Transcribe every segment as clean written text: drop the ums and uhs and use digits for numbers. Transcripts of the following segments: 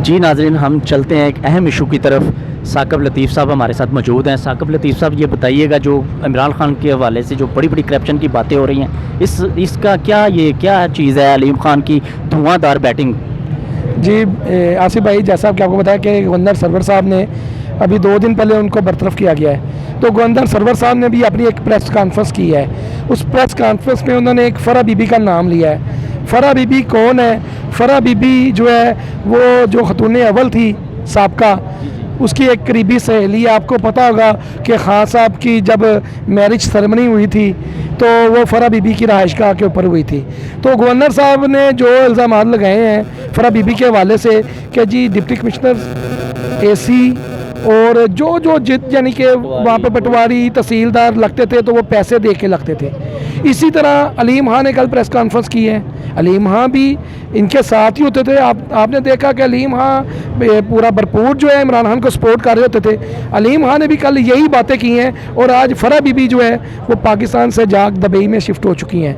जी नाज़रीन, हम चलते हैं एक अहम इशू की तरफ। साकिब लतीफ़ साहब हमारे साथ मौजूद हैं। साकिब लतीफ़ साहब, ये बताइएगा, जो इमरान खान के हवाले से जो बड़ी बड़ी करप्शन की बातें हो रही हैं, इसका क्या चीज़ है अलीम खान की धुआंधार बैटिंग? जी आसिफ भाई, जैसा आपको बताया कि गवर्नर सरवर साहब ने अभी 2 दिन पहले उनको बरतरफ किया गया है, तो गवर्नर सरवर साहब ने भी अपनी एक प्रेस कॉन्फ्रेंस की है। उस प्रेस कॉन्फ्रेंस में उन्होंने एक फ़रा बीबी का नाम लिया है। फ़रा बीबी कौन है? फ़रा बीबी जो है वो जो खतून अव्वल थी साबका, उसकी एक करीबी सहेली है। आपको पता होगा कि खान साहब की जब मैरिज सेरेमनी हुई थी तो वो फ़रा बीबी की रहायशगाह के ऊपर हुई थी। तो गवर्नर साहब ने जो इल्ज़ाम लगाए हैं फ़रा बीबी के हवाले से कि जी डिप्टी कमिश्नर एसी और जो यानी कि वहाँ पे पटवारी तहसीलदार लगते थे तो वो पैसे दे के लगते थे। इसी तरह अलीम खान ने कल प्रेस कॉन्फ्रेंस की है। अलीम खान भी इनके साथ ही होते थे। आपने देखा कि अलीम खान पूरा भरपूर जो है इमरान खान को सपोर्ट कर रहे होते थे। अलीम खान ने भी कल यही बातें की हैं और आज फ़रा बीबी जो है वो पाकिस्तान से जाग दुबई में शिफ्ट हो चुकी हैं।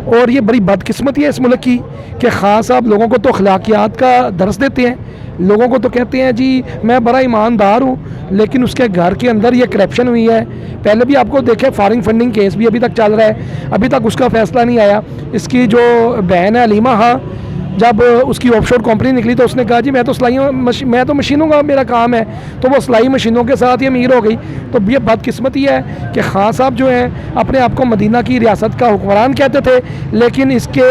और ये बड़ी बदकिस्मती है इस मुल्क की कि खान साहब लोगों को तो अखलाकियात का दर्स देते हैं, लोगों को तो कहते हैं जी मैं बड़ा ईमानदार हूँ, लेकिन उसके घर के अंदर ये करप्शन हुई है। पहले भी आपको देखे फॉरेन फंडिंग केस भी अभी तक चल रहा है, अभी तक उसका फैसला नहीं आया। इसकी जो बहन है अलीमा, हाँ, जब उसकी ऑफशोर कंपनी निकली तो उसने कहा जी मैं तो मशीनों का मेरा काम है, तो वो सिलाई मशीनों के साथ ही अमीर हो गई। तो ये बदकिस्मती है कि खान साहब जो हैं अपने आप को मदीना की रियासत का हुक्मरान कहते थे, लेकिन इसके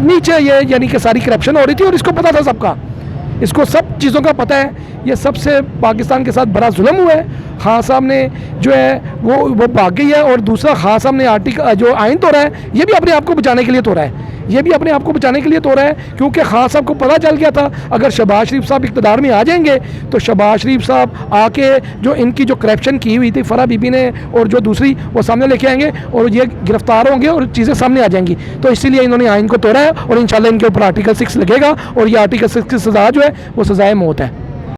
नीचे ये यानी कि सारी करप्शन हो रही थी और इसको पता था सबका, इसको सब चीज़ों का पता है। ये सबसे पाकिस्तान के साथ बड़ा जुल्म हुआ है। खान साहब ने जो है वो भाग गई है। और दूसरा, खान साहब ने आर्टिकल जो आइन तोड़ा है, ये भी अपने आप को बचाने के लिए तोड़ा है, ये भी अपने आप को बचाने के लिए तोड़ा है, क्योंकि खान साहब को पता चल गया था अगर शहबाज शरीफ साहब इक़्तिदार में आ जाएंगे तो शहबाज शरीफ साहब आके जो इनकी जो करप्शन की हुई थी फ़रा बीबी ने और जो दूसरी, वो सामने लेके आएंगे और ये गिरफ्तार होंगे और चीज़ें सामने आ जाएंगी। तो इसीलिए इन्होंने आइन को तोड़ा है और इंशाल्लाह इनके ऊपर आर्टिकल 6 लगेगा और ये आर्टिकल 6 की सज़ा जो है वो सज़ाए मौत है।